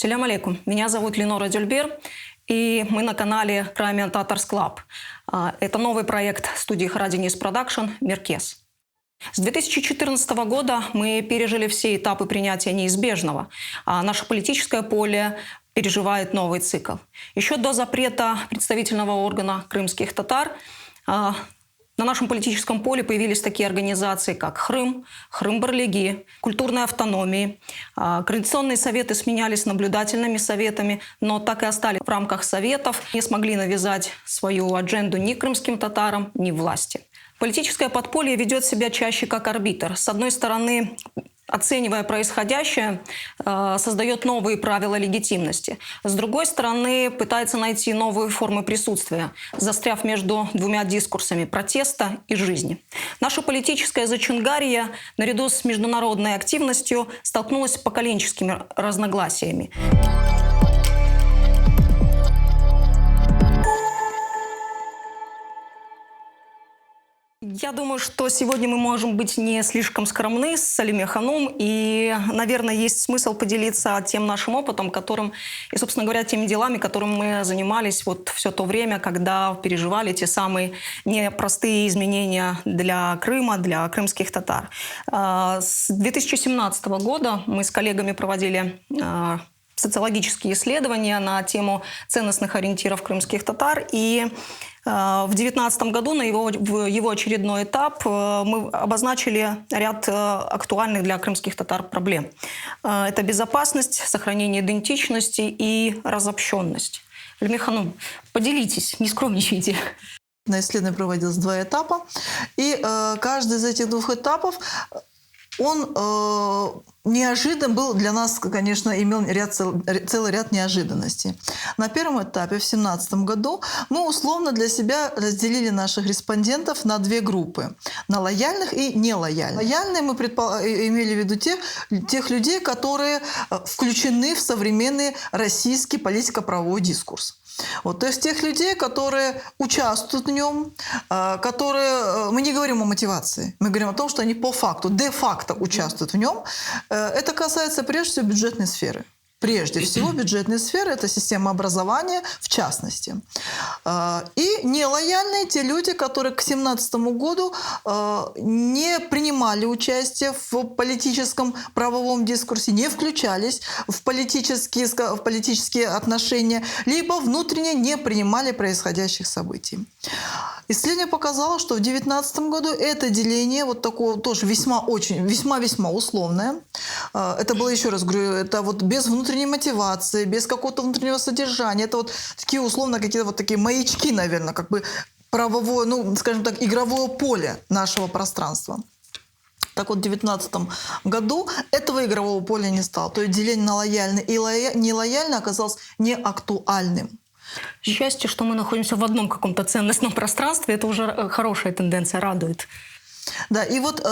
Салям алейкум. Меня зовут Ленора Дюльбер, и мы на канале Crimean Tatars Club. Это новый проект студии Haradi News Production «Меркес». С 2014 года мы пережили все этапы принятия неизбежного, а наше политическое поле переживает новый цикл. Еще до запрета представительного органа крымских татар на нашем политическом поле появились такие организации, как Хрым, Хрым-Барлиги, культурные автономии. Координационные советы сменялись наблюдательными советами, но так и остались в рамках советов, не смогли навязать свою адженду ни крымским татарам, ни власти. Политическое подполье ведет себя чаще как арбитр. С одной стороны, оценивая происходящее, создает новые правила легитимности. С другой стороны, пытается найти новые формы присутствия, застряв между двумя дискурсами протеста и жизни. Наша политическая зачунгария, наряду с международной активностью, столкнулась с поколенческими разногласиями. Я думаю, что сегодня мы можем быть не слишком скромны с Салиме Ханум, и, наверное, есть смысл поделиться тем нашим опытом, которым, и, собственно говоря, теми делами, которым мы занимались вот все то время, когда переживали те самые непростые изменения для Крыма, для крымских татар. С 2017 года мы с коллегами проводили социологические исследования на тему ценностных ориентиров крымских татар, и в 2019 году на его очередной этап мы обозначили ряд актуальных для крымских татар проблем. Это безопасность, сохранение идентичности и разобщенность. Альмир Ханум, поделитесь, не скромничайте. На исследовании проводилось 2 этапа, и каждый из этих 2 этапов он неожиданно был для нас, конечно, имел целый ряд неожиданностей. На первом этапе, в 2017 году, мы условно для себя разделили наших респондентов на 2 группы – на лояльных и нелояльных. Лояльные мы имели в виду тех людей, которые включены в современный российский политико-правовой дискурс. Вот, то есть тех людей, которые участвуют в нем, которые... Мы не говорим о мотивации, мы говорим о том, что они по факту, де-факто участвуют в нем. Это касается прежде всего бюджетной сферы. Прежде всего бюджетной сферы – это система образования в частности. И нелояльные те люди, которые к 2017 году не принимали участие в политическом правовом дискурсе, не включались в политические отношения, либо внутренне не принимали происходящих событий. Исследование показало, что в 2019 году это деление, вот такое тоже весьма условное. Это было, еще раз говорю, это вот без внутренней мотивации, без какого-то внутреннего содержания. Это вот такие условно какие-то вот такие маячки, наверное, как бы правовое, ну, скажем так, игровое поле нашего пространства. Так вот, в 2019 году этого игрового поля не стало. То есть деление на лояльный и нелояльный оказалось неактуальным. Счастье, что мы находимся в одном каком-то ценностном пространстве, это уже хорошая тенденция, радует. Да, и вот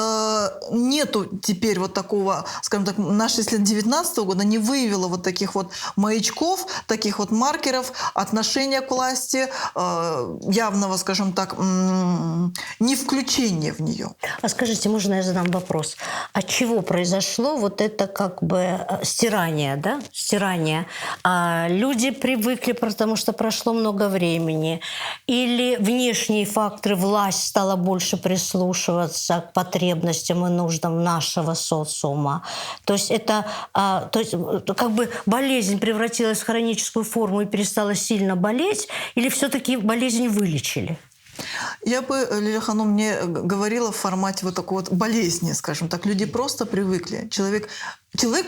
нету теперь вот такого, скажем так, наше исследование 2019 года не выявило вот таких вот маячков, таких вот маркеров отношения к власти, явного, скажем так, не включения в нее. А скажите, можно я задам вопрос? От чего произошло вот это как бы стирание, да? Стирание. Люди привыкли, потому что прошло много времени. Или внешние факторы, власть стала больше прислушиваться к потребностям и нуждам нашего социума. То есть это как бы болезнь превратилась в хроническую форму и перестала сильно болеть, или все-таки болезнь вылечили? Я бы, Лилия Ханум, не говорила в формате вот такой вот болезни, скажем так. Люди просто привыкли. Человек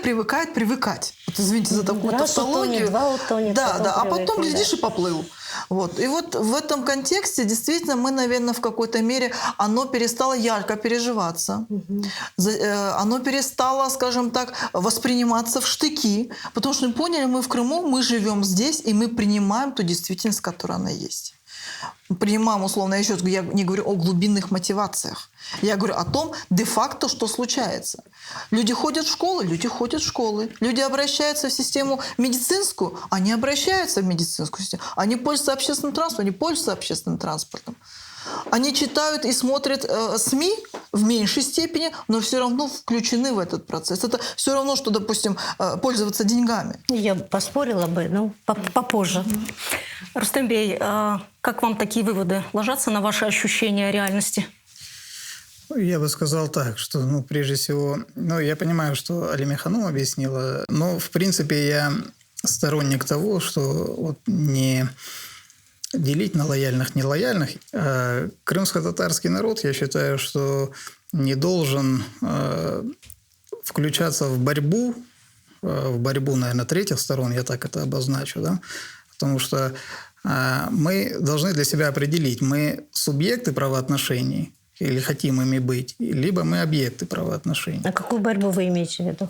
привыкает привыкать. Вот, извините за такую тавтологию. Утонет, 2 утонет. Да, а потом, глядишь, и поплыл. Вот. И вот в этом контексте действительно мы, наверное, в какой-то мере оно перестало ярко переживаться. Оно перестало, скажем так, восприниматься в штыки. Потому что мы поняли, мы в Крыму, мы живем здесь, и мы принимаем ту действительность, которая она есть. Принимаем, условно, я не говорю о глубинных мотивациях. Я говорю о том, де-факто, что случается. Люди ходят в школы, люди ходят в школы. Люди обращаются в систему медицинскую, они обращаются в медицинскую систему. Они пользуются общественным транспортом, они пользуются общественным транспортом. Они читают и смотрят СМИ в меньшей степени, но все равно включены в этот процесс. Это все равно, что, допустим, пользоваться деньгами. Я бы поспорила бы, но попозже. Рустембей, как вам такие выводы? Ложатся на ваши ощущения реальности? Я бы сказал так, что, прежде всего, я понимаю, что Алиме Ханум объяснила, но, в принципе, я сторонник того, что вот не делить на лояльных, нелояльных. Крымско-татарский народ, я считаю, что не должен включаться в борьбу, наверное, третьих сторон, я так это обозначу, да, потому что мы должны для себя определить, мы субъекты правоотношений или хотим ими быть, либо мы объекты правоотношений. А какую борьбу вы имеете в виду?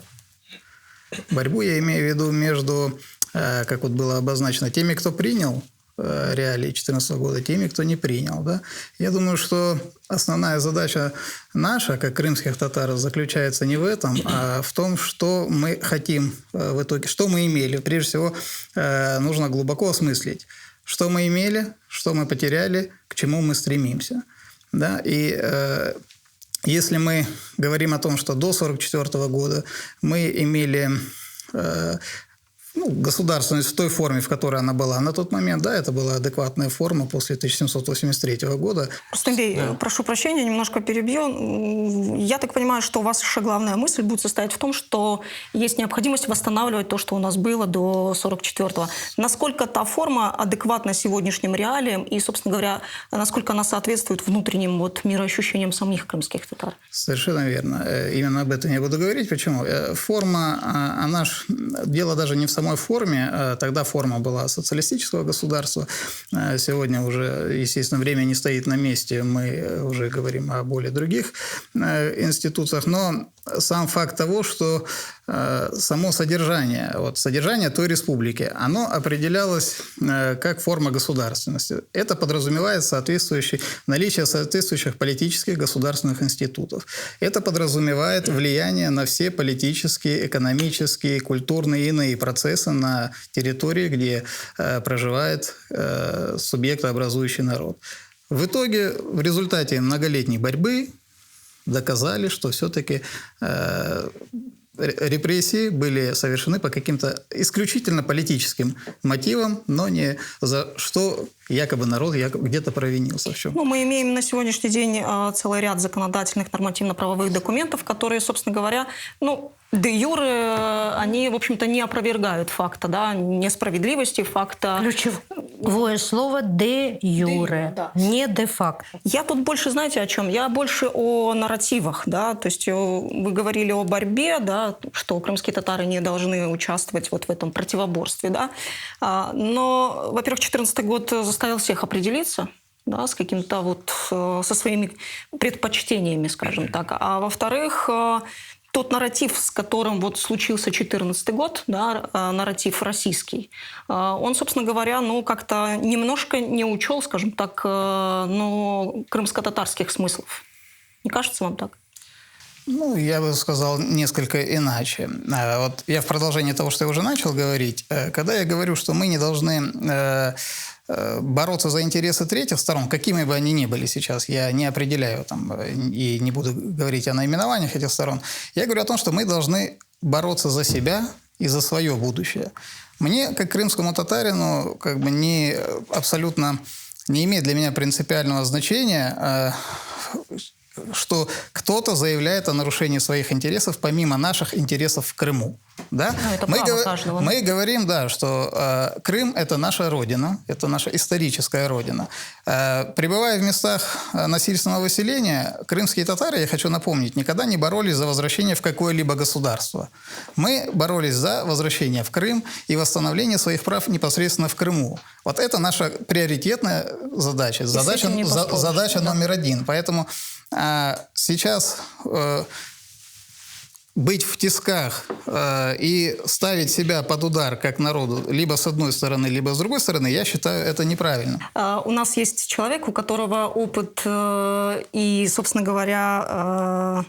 Борьбу я имею в виду между, как вот было обозначено, теми, кто принял реалии 2014 года, теми, кто не принял. Да? Я думаю, что основная задача наша, как крымских татар, заключается не в этом, а в том, что мы хотим в итоге, что мы имели. Прежде всего, нужно глубоко осмыслить, что мы имели, что мы потеряли, к чему мы стремимся. Да? И если мы говорим о том, что до 1944 года мы имели государственность в той форме, в которой она была на тот момент, да, это была адекватная форма после 1783 года. Рустембей, прошу прощения, немножко перебью. Я так понимаю, что ваша главная мысль будет состоять в том, что есть необходимость восстанавливать то, что у нас было до 44-го. Насколько та форма адекватна сегодняшним реалиям и, собственно говоря, насколько она соответствует внутренним мироощущениям самих крымских татар? Совершенно верно. Именно об этом я буду говорить. Почему? Форма, она ж... Дело даже не в самой форме. Тогда форма была социалистического государства. Сегодня уже, естественно, время не стоит на месте. Мы уже говорим о более других институциях. Но сам факт того, что само содержание той республики, оно определялось как форма государственности. Это подразумевает наличие соответствующих политических государственных институтов. Это подразумевает влияние на все политические, экономические, культурные и иные процессы на территории, где проживает субъектообразующий народ. В итоге, в результате многолетней борьбы доказали, что все-таки репрессии были совершены по каким-то исключительно политическим мотивам, но не за что якобы народ где-то провинился в чем. Мы имеем на сегодняшний день целый ряд законодательных нормативно-правовых документов, которые, собственно говоря, де юре, они, в общем-то, не опровергают факта, да, несправедливости, факта... Ключевое слово «де юре», да. не «де-факто». Я тут больше, знаете, о чем? Я больше о нарративах, да, то есть вы говорили о борьбе, да, что крымские татары не должны участвовать вот в этом противоборстве, да, но, во-первых, 2014 год заставил всех определиться, да, с каким-то со своими предпочтениями, скажем так, а во-вторых, тот нарратив, с которым случился 2014 год, да, нарратив российский, он, собственно говоря, как-то немножко не учел, скажем так, крымско-татарских смыслов. Не кажется вам так? Я бы сказал несколько иначе. Вот я в продолжении того, что я уже начал говорить, когда я говорю, что мы не должны бороться за интересы третьих сторон, какими бы они ни были сейчас, я не определяю и не буду говорить о наименованиях этих сторон, я говорю о том, что мы должны бороться за себя и за свое будущее. Мне, как крымскому татарину, абсолютно не имеет для меня принципиального значения, что кто-то заявляет о нарушении своих интересов помимо наших интересов в Крыму. Да? Это право каждого. Мы говорим, да, что Крым – это наша родина, это наша историческая родина. Пребывая в местах насильственного выселения, крымские татары, я хочу напомнить, никогда не боролись за возвращение в какое-либо государство. Мы боролись за возвращение в Крым и восстановление своих прав непосредственно в Крыму. Вот это наша приоритетная задача, задача номер один. Поэтому сейчас быть в тисках и ставить себя под удар как народу либо с одной стороны, либо с другой стороны, я считаю, это неправильно. У нас есть человек, у которого опыт и, собственно говоря,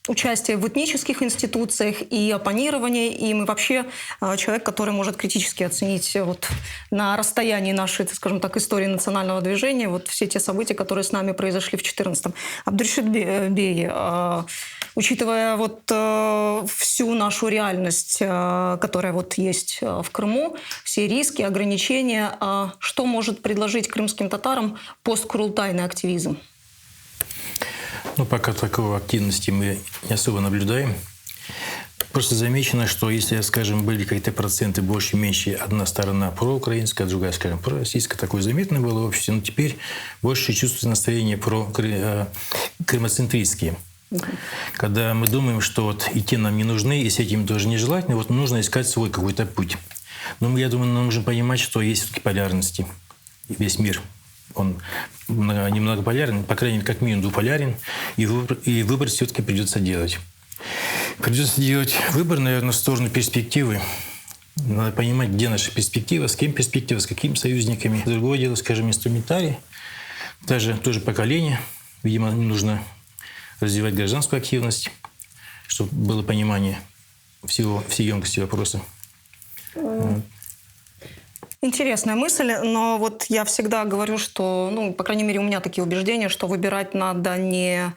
участие в этнических институциях и оппонирование им, и вообще человек, который может критически оценить вот на расстоянии нашей, так скажем так, истории национального движения вот все те события, которые с нами произошли в 2014-м. Абдуршид Бей, учитывая вот всю нашу реальность, которая вот есть в Крыму, все риски, ограничения, что может предложить крымским татарам посткурултайный активизм? Ну, пока такой активности мы не особо наблюдаем. Просто замечено, что если, скажем, были какие-то проценты больше-меньше, одна сторона проукраинская, другая, скажем, пророссийская, такое заметно было в обществе, но теперь больше чувствуется настроение крымоцентристские. Когда мы думаем, что вот и те нам не нужны, и с этим тоже нежелательно, вот нужно искать свой какой-то путь. Но я думаю, нам нужно понимать, что есть все-таки полярности. Весь мир, он немногополярен, по крайней мере, как минимум двуполярен, и выбор все-таки придется делать. Придется делать выбор, наверное, в сторону перспективы. Надо понимать, где наша перспектива, с кем перспектива, с какими союзниками. Другое дело, скажем, инструментарий. Тоже поколение. Видимо, нужно развивать гражданскую активность, чтобы было понимание всей емкости вопроса. Интересная мысль, но вот я всегда говорю, что, ну, по крайней мере, у меня такие убеждения, что выбирать надо не,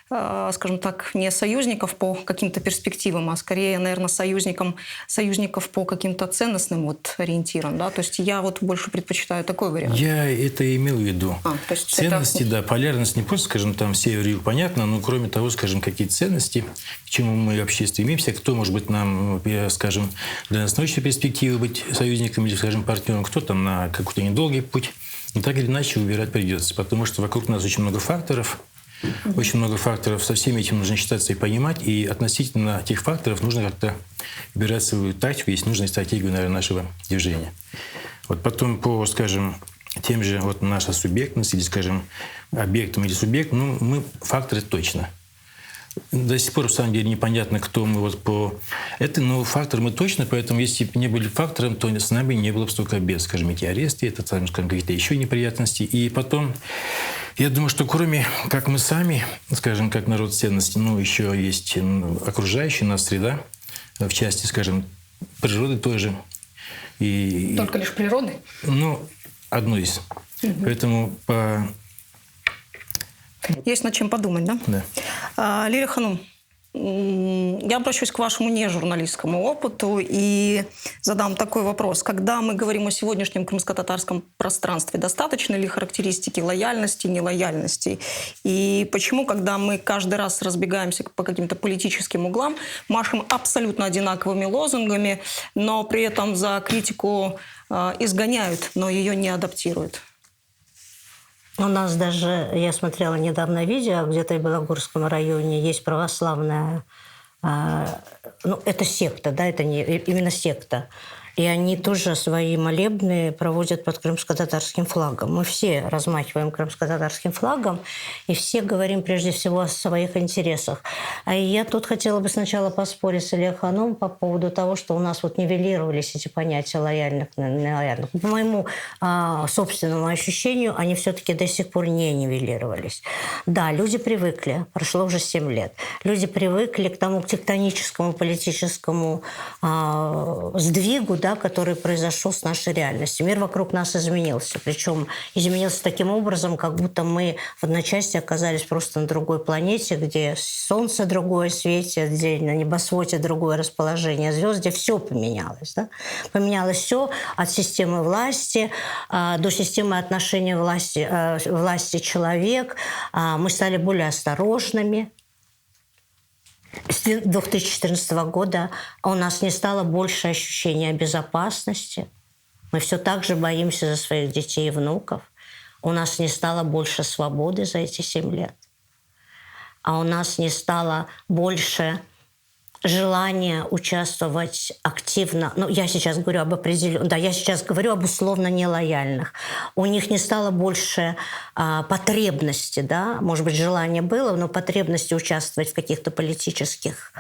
скажем так, не союзников по каким-то перспективам, а скорее, наверное, союзников по каким-то ценностным вот ориентирам, да, то есть я вот больше предпочитаю такой вариант. Я это имел в виду. То есть ценности, да, полярность не просто, скажем, там север-юг, понятно, но кроме того, скажем, какие ценности, к чему мы вообще стремимся, кто может быть нам, скажем, для настоящей перспективы быть союзником или, скажем, партнером, кто там на какой-то недолгий путь. И так или иначе выбирать придется, потому что вокруг нас очень много факторов. Очень много факторов. Со всеми этим нужно считаться и понимать. И относительно тех факторов нужно как-то выбирать свою тактику, есть нужная стратегию, наверное, нашего движения. Вот потом по, скажем, тем же вот наша субъектность или, скажем, объектом или субъектом, ну, мы факторы точно. До сих пор, в самом деле, непонятно, кто мы вот по... Это, но фактор мы точно, поэтому если бы не были фактором, то с нами не было бы столько бед, скажем, эти аресты, это, скажем, какие-то еще неприятности. И потом, я думаю, что кроме, как мы сами, скажем, как народ ценностей, ну, еще есть окружающая нас среда, в части, скажем, природы тоже. И, Только лишь природы? Ну, одно из. Поэтому по... Есть над чем подумать, да? Да. Лилия Ханум, я обращусь к вашему нежурналистскому опыту и задам такой вопрос. Когда мы говорим о сегодняшнем крымско-татарском пространстве, достаточно ли характеристики лояльности, нелояльности? И почему, когда мы каждый раз разбегаемся по каким-то политическим углам, машем абсолютно одинаковыми лозунгами, но при этом за критику изгоняют, но ее не адаптируют? У нас даже, я смотрела недавно видео, где-то в Белогорском районе есть православная, ну, это секта, да, это не именно секта. И они тоже свои молебны проводят под крымско-татарским флагом. Мы все размахиваем крымско-татарским флагом, и все говорим прежде всего о своих интересах. А я тут хотела бы сначала поспорить с Ильей Ханум по поводу того, что у нас вот нивелировались эти понятия лояльных, нелояльных. По моему собственному ощущению, они все-таки до сих пор не нивелировались. Да, люди привыкли, прошло уже 7 лет. Люди привыкли к тому тектоническому политическому сдвигу, да, который произошел с нашей реальностью. Мир вокруг нас изменился. Причем изменился таким образом, как будто мы в одночасье оказались просто на другой планете, где солнце другое светит, где на небосводе другое расположение звезд, где все поменялось. Да? Поменялось все от системы власти до системы отношений власти-человек. Мы стали более осторожными. С 2014 года у нас не стало больше ощущения безопасности. Мы все так же боимся за своих детей и внуков. У нас не стало больше свободы за эти 7 лет. А у нас не стало больше желание участвовать активно. Ну, я сейчас говорю об определенных, да, я сейчас говорю об условно нелояльных. У них не стало больше потребности, да, может быть, желание было, но потребности участвовать в каких-то политических,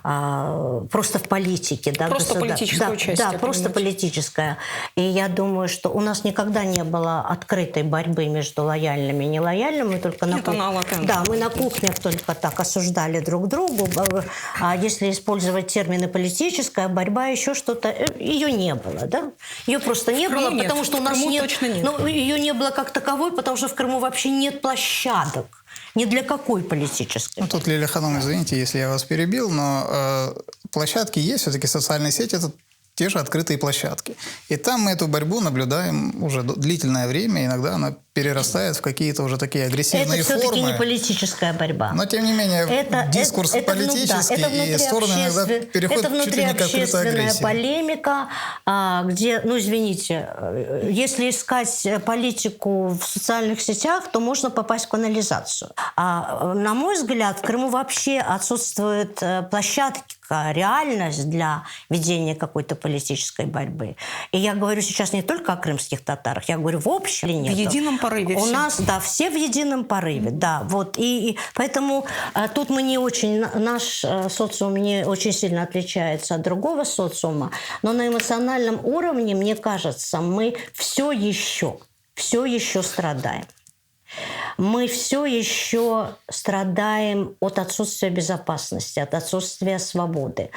просто в политике. Да, просто политическое участие. Да, просто политическое. И я думаю, что у нас никогда не было открытой борьбы между лояльными и нелояльными. Мы только мы на кухнях только так осуждали друг друга. А если использовать термины «политическая борьба», еще что-то, ее не было, да? Ее просто не было, нет. потому что у нас нет. Ну, ее не было как таковой, потому что в Крыму вообще нет площадок. Ни для какой политической. Ну, тут, Лилия Ханум, извините, если я вас перебил, но площадки есть, все-таки социальные сети – это те же открытые площадки. И там мы эту борьбу наблюдаем уже длительное время, иногда она перерастает в какие-то уже такие агрессивные формы. Это все-таки не политическая борьба. Но, тем не менее, дискурс политический, и стороны иногда переходят чуть ли не к открытой агрессии. Это внутриобщественная полемика, где, ну, извините, если искать политику в социальных сетях, то можно попасть в канализацию. На мой взгляд, в Крыму вообще отсутствует площадка, реальность для ведения какой-то политической борьбы. И я говорю сейчас не только о крымских татарах, я говорю в общем. В едином порыве. У нас, да, все в едином порыве, да. Вот. И поэтому тут мы не очень, наш социум не очень сильно отличается от другого социума, но на эмоциональном уровне, мне кажется, мы все еще страдаем. Мы все еще страдаем от отсутствия безопасности, от отсутствия свободы,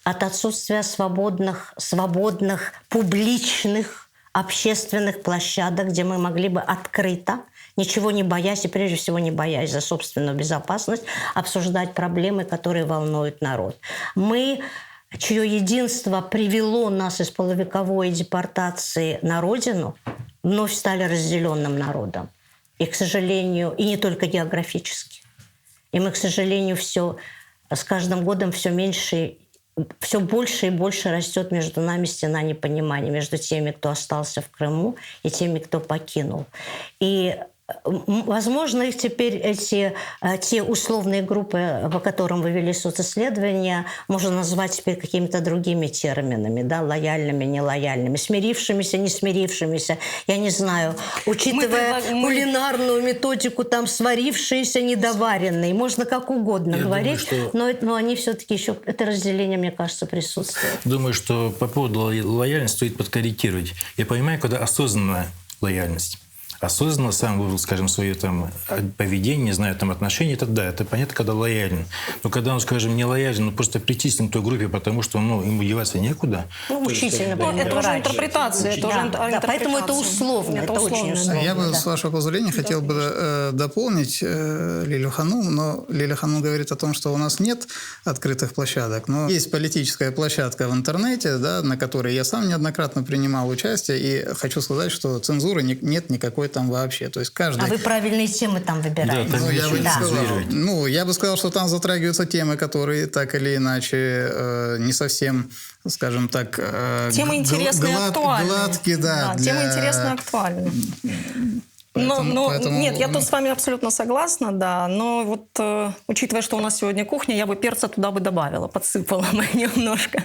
от отсутствия свободных публичных, общественных площадок, где мы могли бы открыто, ничего не боясь и прежде всего не боясь за собственную безопасность, обсуждать проблемы, которые волнуют народ. Мы, чье единство привело нас из полувековой депортации на родину, вновь стали разделенным народом. И, к сожалению, и не только географически. И мы, к сожалению, с каждым годом все больше и больше растет между нами стена непонимания, между теми, кто остался в Крыму, и теми, кто покинул. И возможно, их теперь те условные группы, по которым вы вели социсследования, можно назвать теперь какими-то другими терминами, да, лояльными, нелояльными, смирившимися, не смирившимися. Я не знаю, учитывая кулинарную методику, там сварившиеся, недоваренные, можно как угодно говорить, но они все-таки еще, это разделение, мне кажется, присутствует. Думаю, что по поводу лояльности стоит подкорректировать. Я понимаю, когда осознанная лояльность. Осознанно сам выбрал, скажем, свое там поведение, не знаю, там отношения, это да, это понятно, когда лоялен. Но когда он, скажем, не лоялен, просто причислен к той группе, потому что ему деваться некуда. Ну, учитель, например. Это уже интерпретация. Поэтому это условно, это очень условно. Я бы, с вашего позволения, хотел бы дополнить Лилию Ханум, но Лилия Ханум говорит о том, что у нас нет открытых площадок, но есть политическая площадка в интернете, да, на которой я сам неоднократно принимал участие, и хочу сказать, что цензуры нет никакой там вообще. То есть каждый... А вы правильные темы там выбираете. Да, я бы не сказал. Я бы сказал, что там затрагиваются темы, которые так или иначе не совсем, скажем так, темы интересные и актуальные. Гладкие, да. Темы интересные и актуальные. Поэтому... Нет, я тут с вами абсолютно согласна, да. Но вот учитывая, что у нас сегодня кухня, я бы перца туда бы добавила, подсыпала бы немножко.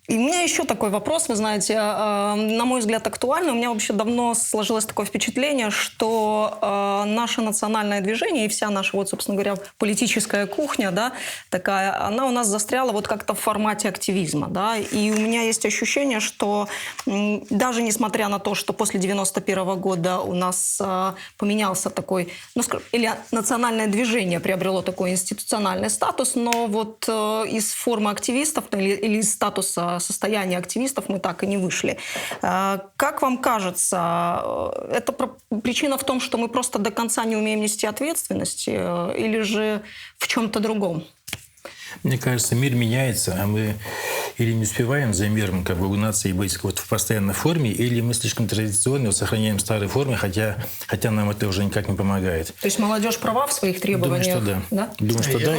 И у меня еще такой вопрос, вы знаете, на мой взгляд, актуальный. У меня вообще давно сложилось такое впечатление, что наше национальное движение и вся наша, вот, собственно говоря, политическая кухня, да, такая, она у нас застряла вот как-то в формате активизма, да. И у меня есть ощущение, что даже несмотря на то, что после 91 года у нас поменялся такой, или национальное движение приобрело такой институциональный статус, но вот из формы активистов или из статуса состояния активистов мы так и не вышли. Как вам кажется, это причина в том, что мы просто до конца не умеем нести ответственность, или же в чем-то другом? Мне кажется, мир меняется, а мы или не успеваем за миром как бы угнаться и быть вот в постоянной форме, или мы слишком традиционно сохраняем старые формы, хотя нам это уже никак не помогает. То есть молодежь права в своих требованиях? Думаю, что да. Думаю, что да.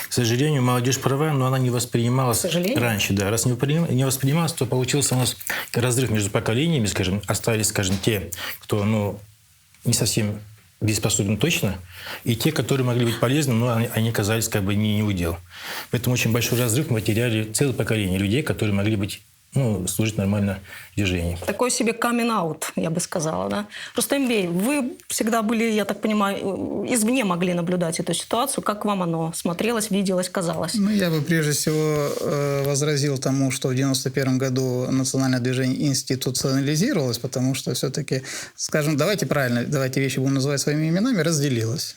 К сожалению, молодежь права, но она не воспринималась раньше. Да. Раз не воспринималась, то получился у нас разрыв между поколениями, скажем, остались, скажем, те, кто не совсем дееспособны точно, и те, которые могли быть полезны, но они оказались как бы не удел. Поэтому очень большой разрыв, мы потеряли целое поколение людей, которые могли быть, служить нормально движению. Такой себе камин-аут, я бы сказала. Да? Рустем Бей, вы всегда были, я так понимаю, извне могли наблюдать эту ситуацию. Как вам оно смотрелось, виделось, казалось? Я бы прежде всего возразил тому, что в 1991 году национальное движение институционализировалось, потому что все-таки, скажем, давайте вещи будем называть своими именами, разделилось.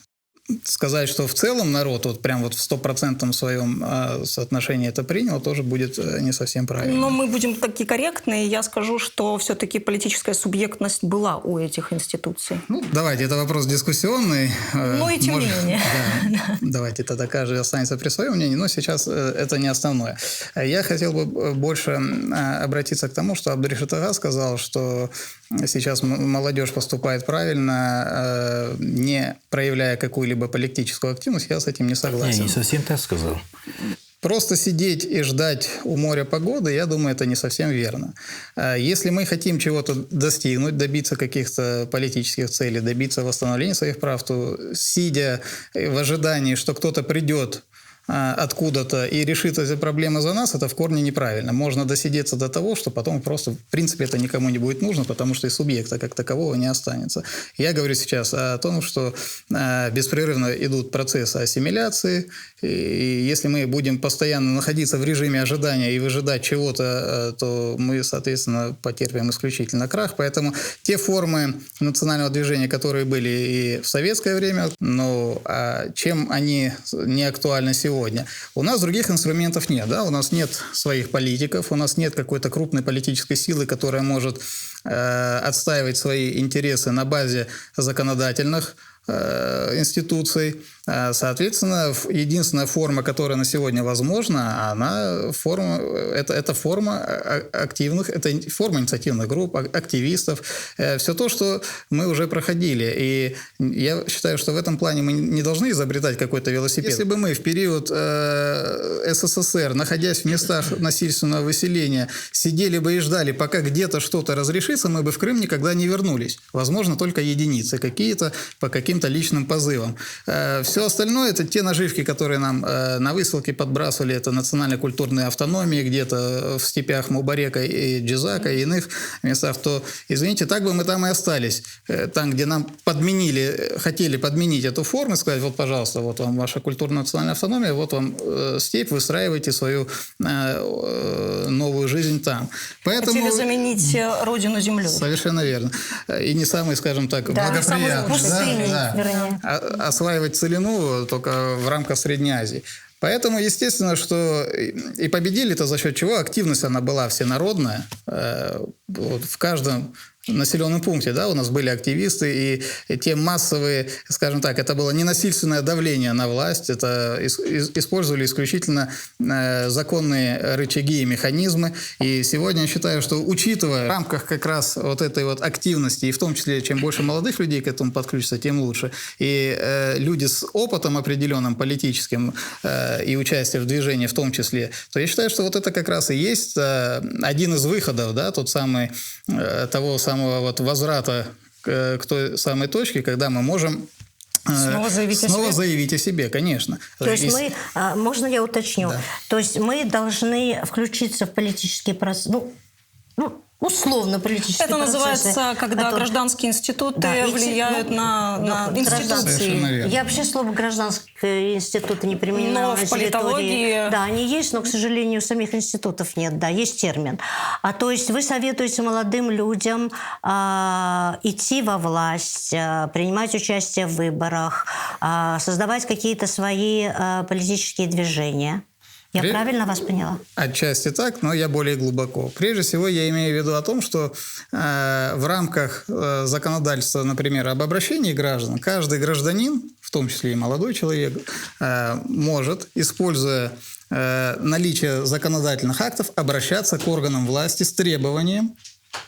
Сказать, что в целом народ в 100% своем соотношении это принял, тоже будет не совсем правильно. Но мы будем такие корректные. Я скажу, что все-таки политическая субъектность была у этих институций. Давайте, это вопрос дискуссионный. И тем не менее. Да, давайте тогда каждый останется при своем мнении, но сейчас это не основное. Я хотел бы больше обратиться к тому, что Абдуришит Ага сказал, что сейчас молодежь поступает правильно, не проявляя какую-либо политическую активность, я с этим не согласен. Я не совсем так сказал. Просто сидеть и ждать у моря погоды, я думаю, это не совсем верно. Если мы хотим чего-то достигнуть, добиться каких-то политических целей, добиться восстановления своих прав, то сидя в ожидании, что кто-то придет откуда-то и решит эти проблемы за нас, это в корне неправильно. Можно досидеться до того, что потом просто, в принципе, это никому не будет нужно, потому что и субъекта как такового не останется. Я говорю сейчас о том, что беспрерывно идут процессы ассимиляции, и если мы будем постоянно находиться в режиме ожидания и выжидать чего-то, то мы, соответственно, потерпим исключительно крах. Поэтому те формы национального движения, которые были и в советское время, чем они не актуальны сегодня? У нас других инструментов нет. Да? У нас нет своих политиков, у нас нет какой-то крупной политической силы, которая может отстаивать свои интересы на базе законодательных институций. Соответственно, единственная форма, которая на сегодня возможна, это форма активных, это форма инициативных групп, активистов, все то, что мы уже проходили. И я считаю, что в этом плане мы не должны изобретать какой-то велосипед. Если бы мы в период СССР, находясь в местах насильственного выселения, сидели бы и ждали, пока где-то что-то разрешится, мы бы в Крым никогда не вернулись. Возможно, только единицы какие-то по каким-то личным позывам. Все остальное – это те наживки, которые нам на высылке подбрасывали. Это национально-культурные автономии где-то в степях Мубарека и Джизака и иных местах. То, извините, так бы мы там и остались. Там, где нам хотели подменить эту форму, сказать, вот, пожалуйста, вот вам ваша культурно-национальная автономия, вот вам степь, выстраивайте свою новую жизнь там. Поэтому... Хотели заменить родину землей. Совершенно верно. И не самый, скажем так, благоприятный. Осваивать целину только в рамках Средней Азии. Поэтому, естественно, что и победили-то за счет чего? Активность, она была всенародная. В каждом населенном пункте, да, у нас были активисты, и те массовые, скажем так, это было ненасильственное давление на власть, это использовали исключительно законные рычаги и механизмы. И сегодня я считаю, что учитывая в рамках как раз вот этой вот активности, и в том числе, чем больше молодых людей к этому подключатся, тем лучше, и люди с опытом определенным политическим и участием в движении в том числе, то я считаю, что вот это как раз и есть один из выходов, да, того самого вот возврата к той самой точке, когда мы можем снова заявить о себе, конечно. То есть можно я уточню? Да. То есть мы должны включиться в политический процесс, условно политические процессы. Это называется, когда гражданские институты влияют на институции. Я вообще слово «гражданские институты» не применяю на территории. Политологии... Да, они есть, но, к сожалению, самих институтов нет. Да, есть термин. То есть вы советуете молодым людям идти во власть, принимать участие в выборах, создавать какие-то свои политические движения. Я правильно вас поняла? Отчасти так, но я более глубоко. Прежде всего, я имею в виду о том, что в рамках законодательства, например, об обращении граждан, каждый гражданин, в том числе и молодой человек, может, используя наличие законодательных актов, обращаться к органам власти с требованием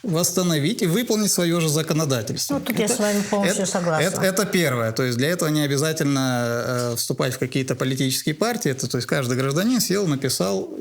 восстановить и выполнить свое же законодательство. Ну, тут я с вами полностью согласна. Это первое. То есть для этого не обязательно вступать в какие-то политические партии. То есть каждый гражданин сел, написал,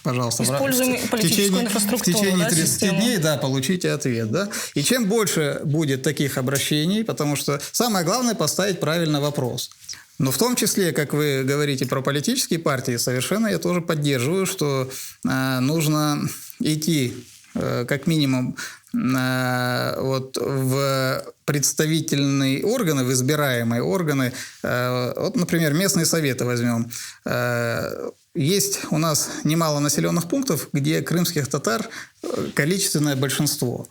пожалуйста, используем политическую инфраструктуру, в течение 30 систему. дней, да, получите ответ. Да? И чем больше будет таких обращений, потому что самое главное поставить правильно вопрос. Но в том числе, как вы говорите про политические партии, совершенно я тоже поддерживаю, что нужно идти как минимум вот в представительные органы, в избираемые органы. Вот, например, местные советы возьмем. Есть у нас немало населенных пунктов, где крымских татар количественное большинство.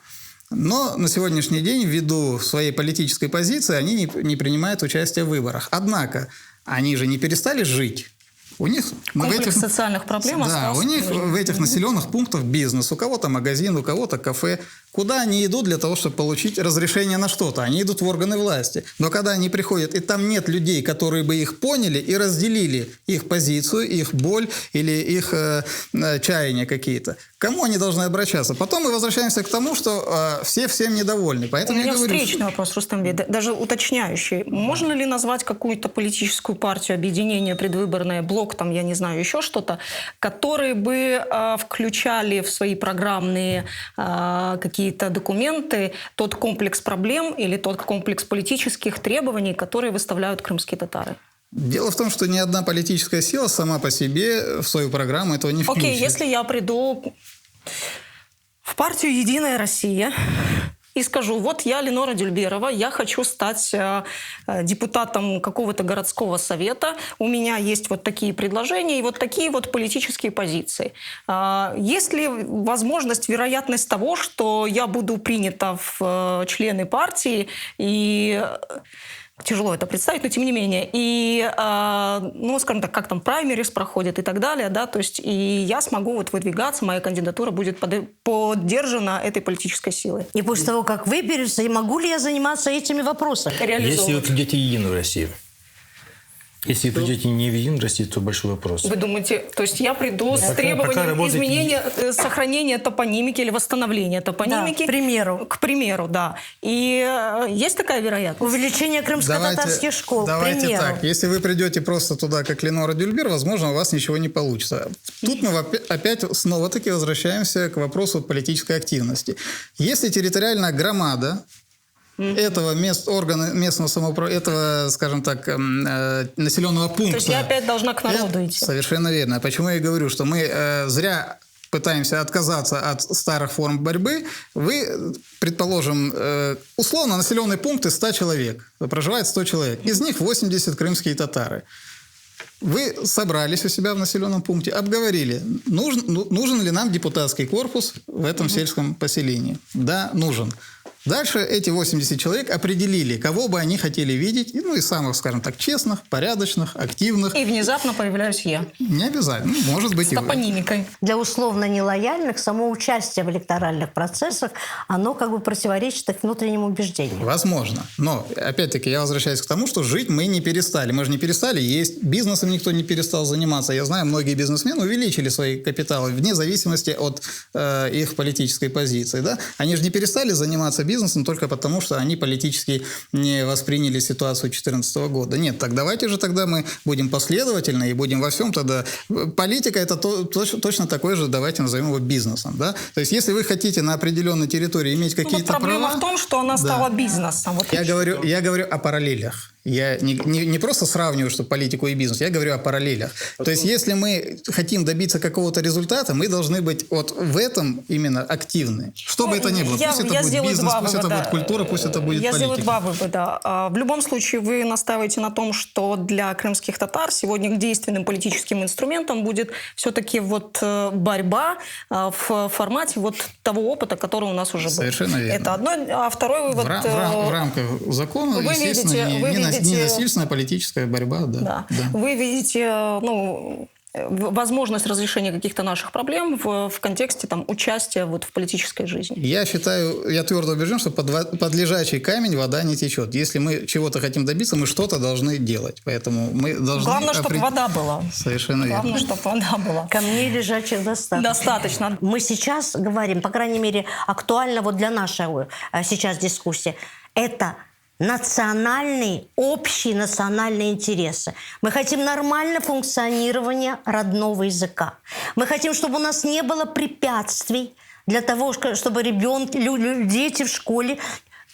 Но на сегодняшний день, ввиду своей политической позиции, они не принимают участие в выборах. Однако, они же не перестали жить. У них комплекс социальных проблем остался. Да, у них в этих населенных пунктах бизнес. У кого-то магазин, у кого-то кафе. Куда они идут для того, чтобы получить разрешение на что-то? Они идут в органы власти. Но когда они приходят, и там нет людей, которые бы их поняли и разделили их позицию, их боль или их чаяния какие-то, к кому они должны обращаться? Потом мы возвращаемся к тому, что все всем недовольны. Поэтому У меня я говорю, встречный вопрос, Рустам Бей, даже уточняющий. Можно ли назвать какую-то политическую партию, объединение предвыборное, блок, там, я не знаю, еще что-то, которые бы включали в свои программные какие-то документы тот комплекс проблем или тот комплекс политических требований, которые выставляют крымские татары? дело в том, что ни одна политическая сила сама по себе в свою программу этого не включит. Окей, если я приду в партию «Единая Россия» и скажу, вот я Ленора Дюльберова, я хочу стать депутатом какого-то городского совета, у меня есть вот такие предложения и вот такие вот политические позиции. Есть ли возможность, вероятность того, что я буду принята в члены партии и... Тяжело это представить, но тем не менее. И, ну, скажем так, как там праймерис проходит и так далее, да, то есть и я смогу вот выдвигаться, моя кандидатура будет поддержана этой политической силой. И после того, как выберешься, могу ли я заниматься этими вопросами? Если вы придете в Единую Россию. Если вы придете не в Единую Россию, то большой вопрос. Вы думаете, то есть я приду с требованием изменения, сохранения топонимики или восстановления топонимики? Да, к примеру. К примеру, да. И есть такая вероятность? Увеличение крымско-татарских школ, к Давайте примеру. так, если вы придете просто туда, как Ленора Дюльбер, возможно, у вас ничего не получится. Тут мы опять снова-таки возвращаемся к вопросу политической активности. Если территориальная громада этого органа местного самоуправления, этого, скажем так, населенного пункта. То есть я опять должна к народу идти. Совершенно верно. Почему я и говорю, что мы зря пытаемся отказаться от старых форм борьбы. Вы, предположим, условно населенный пункт из 100 человек. Проживает 100 человек. Из них 80 крымские татары. Вы собрались у себя в населенном пункте, обговорили, нужен ли нам депутатский корпус в этом сельском поселении. Да, нужен. Дальше эти 80 человек определили, кого бы они хотели видеть, ну, из самых, скажем так, честных, порядочных, активных. И внезапно появляюсь я. Не обязательно. Ну, может быть, с топонимикой. Для условно нелояльных само участие в электоральных процессах, оно как бы противоречит их внутренним убеждениям. Возможно. Но, опять-таки, я возвращаюсь к тому, что жить мы не перестали. Мы же не перестали есть. Бизнесом никто не перестал заниматься. Я знаю, многие бизнесмены увеличили свои капиталы вне зависимости от их политической позиции. Да? Они же не перестали заниматься бизнесом только потому, что они политически не восприняли ситуацию 2014 года. Нет, так давайте же тогда мы будем последовательны и будем во всем тогда... Политика – это точно такой же, давайте назовем его бизнесом. Да? То есть, если вы хотите на определенной территории иметь какие-то права... Проблема в том, что она стала бизнесом. Вот я говорю о параллелях. Я не просто сравниваю, что политику и бизнес, я говорю о параллелях. То есть, если мы хотим добиться какого-то результата, мы должны быть вот в этом именно активны. Что бы это ни было. Пусть это будет бизнес, пусть это будет культура, пусть это будет политика. Я сделаю два вывода. В любом случае, вы настаиваете на том, что для крымских татар сегодня действенным политическим инструментом будет все-таки вот борьба в формате вот того опыта, который у нас уже был. Совершенно верно. Это одно. А второй вывод... В рамках закона, естественно, не насильственная политическая борьба. Да. Вы видите, возможность разрешения каких-то наших проблем в контексте там, участия вот, в политической жизни. Я считаю, я твердо убежден, что под лежачий камень вода не течет. Если мы чего-то хотим добиться, мы что-то должны делать. Поэтому мы должны... Главное, чтобы вода была. Совершенно верно. Главное, чтобы вода была. Камней лежачих достаточно. Достаточно. Мы сейчас говорим, по крайней мере, актуально вот для нашей сейчас дискуссии, это общие национальные интересы. Мы хотим нормального функционирования родного языка. Мы хотим, чтобы у нас не было препятствий для того, чтобы дети в школе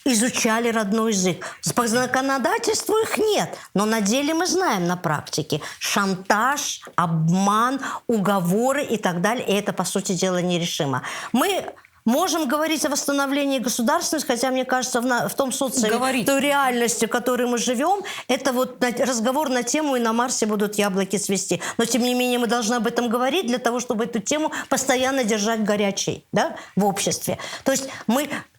изучали родной язык. По законодательству их нет, но на деле мы знаем на практике. Шантаж, обман, уговоры и так далее. И это, по сути дела, нерешимо. Мы можем говорить о восстановлении государственности, хотя, мне кажется, в том социуме, той реальности, в которой мы живем, это вот разговор на тему «И на Марсе будут яблоки цвести». Но, тем не менее, мы должны об этом говорить для того, чтобы эту тему постоянно держать горячей, да, в обществе. То есть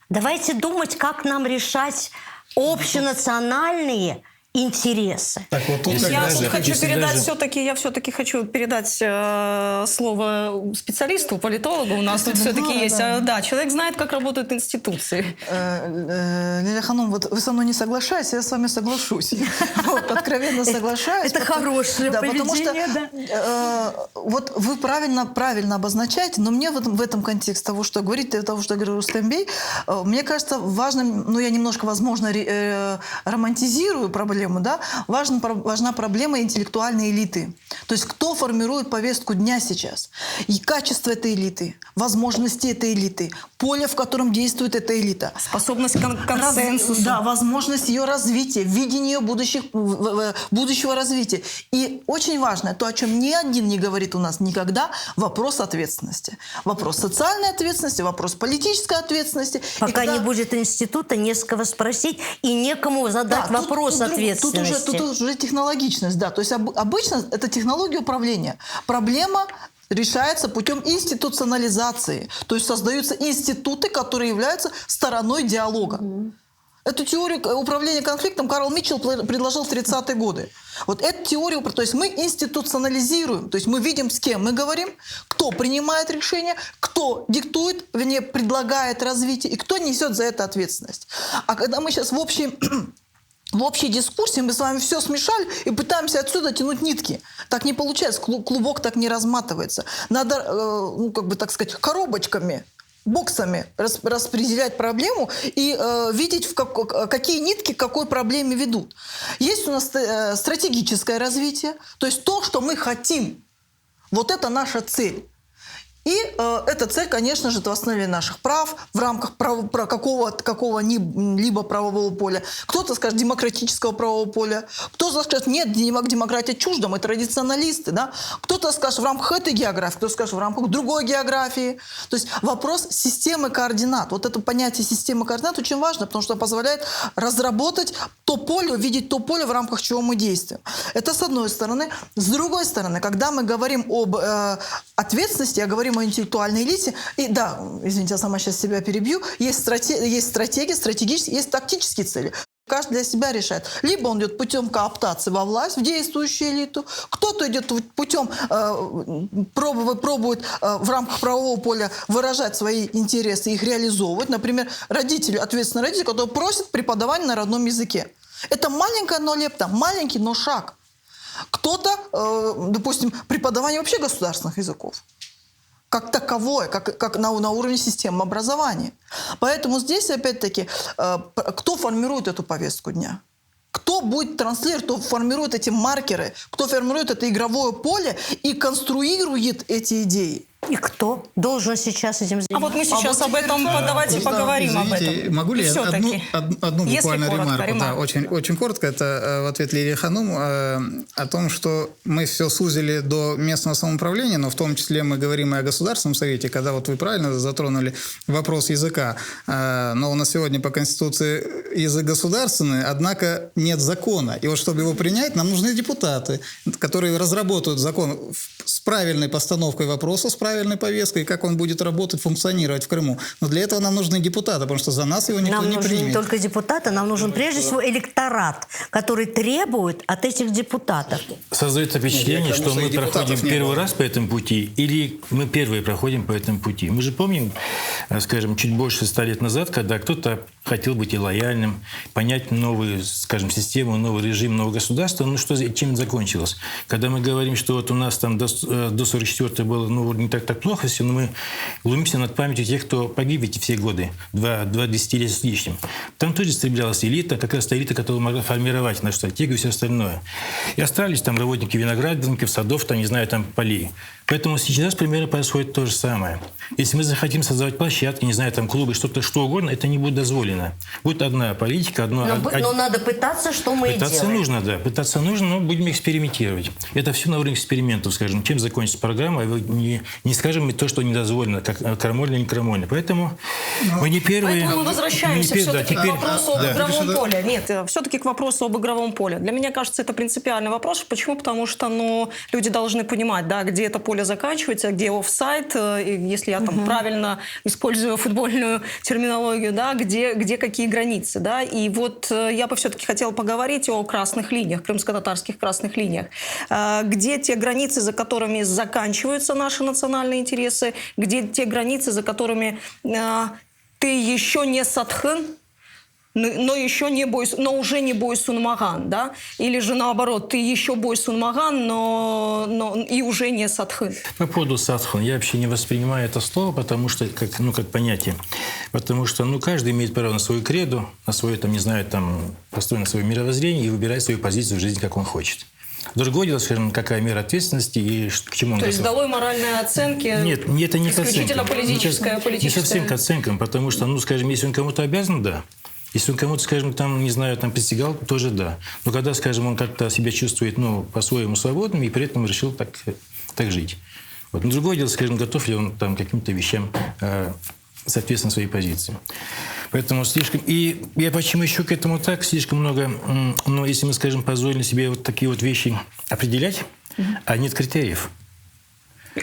давайте думать, как нам решать общенациональные интересы. Так, вот тут Я все-таки хочу передать слово специалисту, политологу. У нас тут все-таки есть. Да, человек знает, как работают институции. Лилия Ханум, вот вы со мной не соглашаетесь, я с вами соглашусь. Откровенно соглашаюсь. Это хорошее поведение, да. Вот вы правильно обозначаете, но мне в этом контексте того, что говорит, того, что говорил Рустембей, мне кажется важным, я немножко, возможно, романтизирую проблему, да, важна проблема интеллектуальной элиты. То есть кто формирует повестку дня сейчас? И качество этой элиты, возможности этой элиты, поле, в котором действует эта элита. Способность к консенсусу. Да, возможность ее развития, видение ее будущего развития. И очень важно, то, о чем ни один не говорит у нас никогда, вопрос ответственности. Вопрос социальной ответственности, вопрос политической ответственности. Пока не будет института, не с кого спросить и некому задать вопрос ответственности. Тут уже технологичность, да. То есть обычно это технология управления. Проблема решается путем институционализации. То есть создаются институты, которые являются стороной диалога. Эту теорию управления конфликтом Карл Митчелл предложил в 30-е годы. Вот эту теорию, то есть мы институционализируем, то есть мы видим, с кем мы говорим, кто принимает решения, кто диктует, вернее, предлагает развитие и кто несет за это ответственность. А когда мы сейчас в общей дискуссии мы с вами все смешали и пытаемся отсюда тянуть нитки. Так не получается, клубок так не разматывается. Надо, так сказать, коробочками, боксами распределять проблему и видеть, какие нитки к какой проблеме ведут. Есть у нас стратегическое развитие, то есть то, что мы хотим. Вот это наша цель. И эта цель, конечно же, это восстановление наших прав в рамках какого-либо правового поля. Кто-то скажет демократического правового поля, кто-то скажет, нет, демократия чужда, мы традиционалисты. Да? Кто-то скажет в рамках этой географии, кто-то скажет в рамках другой географии. То есть вопрос системы координат. Вот это понятие системы координат очень важно, потому что позволяет разработать то поле, увидеть то поле, в рамках чего мы действуем. Это с одной стороны. С другой стороны, когда мы говорим об ответственности, я говорю о интеллектуальной элите. И да, извините, я сама сейчас себя перебью. Есть стратегии, стратегические, есть тактические цели. Каждый для себя решает. Либо он идет путем кооптации во власть, в действующую элиту. Кто-то идет путем, пробует в рамках правового поля выражать свои интересы, их реализовывать. Например, ответственные родители, которые просят преподавания на родном языке. Это маленькая, но лепта, маленький, но шаг. Кто-то, допустим, преподавание вообще государственных языков. Как таковое, как на уровне системы образования. Поэтому здесь, опять-таки, кто формирует эту повестку дня? Кто будет транслировать, кто формирует эти маркеры, кто формирует это игровое поле и конструирует эти идеи? И кто должен сейчас этим заниматься? А вот мы сейчас об этом давайте поговорим об этом. Могу ли я одну буквально ремарку? Да, очень коротко. Это в ответ Лилии Ханум о том, что мы все сузили до местного самоуправления, но в том числе мы говорим и о Государственном совете, когда вот вы правильно затронули вопрос языка. Но у нас сегодня по Конституции язык государственный, однако нет закона. И вот чтобы его принять, нам нужны депутаты, которые разработают закон с правильной постановкой вопроса, с правильной правильной повесткой, и как он будет работать, функционировать в Крыму. Но для этого нам нужны депутаты, потому что за нас его никто нам не нужны примет. не только депутаты, нам нужен прежде всего электорат, который требует от этих депутатов. Создается впечатление, Потому что мы и депутатов проходим не первый было. раз по этому пути, или мы первые проходим по этому пути. Мы же помним, скажем, чуть больше 100 лет назад, когда кто-то хотел быть и лояльным, понять новую, скажем, систему, новый режим, новое государство. Ну, что, чем закончилось? Когда мы говорим, что вот у нас там до 44 было не так плохо все, но мы глумимся над памятью тех, кто погиб эти все годы, два десятилетия с лишним. Там тоже истреблялась элита, как раз та элита, которая могла формировать нашу стратегию и все остальное. И остались там работники виноградников, садов, там, не знаю, там полей. Поэтому сейчас примерно происходит то же самое. Если мы захотим создавать площадки, не знаю, там клубы, что угодно, это не будет дозволено. Будет одна политика, Но надо пытаться, что мы и делаем. Пытаться нужно, да. Пытаться нужно, но будем экспериментировать. Это все на уровне экспериментов, скажем. Чем закончится программа, не скажем то, что не дозволено, как крамольно, не крамольно. Поэтому мы не первые. Поэтому мы возвращаемся все-таки к вопросу об игровом Да. поле. Нет, все-таки к вопросу об игровом поле. Для меня кажется, это принципиальный вопрос. Почему? Потому что люди должны понимать, да, где это поле заканчивается, где офсайд, если я там правильно использую футбольную терминологию, да, где какие границы. Да? И вот я бы все-таки хотела поговорить о красных линиях, крымско-татарских красных линиях. Где те границы, за которыми заканчиваются наши национальные интересы, где те границы, за которыми ты еще не садхын, но уже не бойсунмаган, да? Или же наоборот, ты еще бойсунмаган, но и уже не садхын. По поводу садхан я вообще не воспринимаю это слово, потому что как понятие, потому что каждый имеет право на свою креду, на свое построить на свое мировоззрение и выбирать свою позицию в жизни, как он хочет. Другое дело, скажем, какая мера ответственности и к чему он То готов. есть долой моральные оценки? Нет, это не к исключительно оценкам. политическая. Не совсем к оценкам, потому что, скажем, если он кому-то обязан, да. Если он кому-то, скажем, присягал, тоже да. Но когда, скажем, он как-то себя чувствует, по-своему свободным и при этом решил так жить. Вот. Но другое дело, скажем, готов ли он к каким-то вещам соответственно своей позиции. Поэтому И я почему еще к этому слишком много... Но если мы, скажем, позволили себе вот такие вот вещи определять, а нет критериев.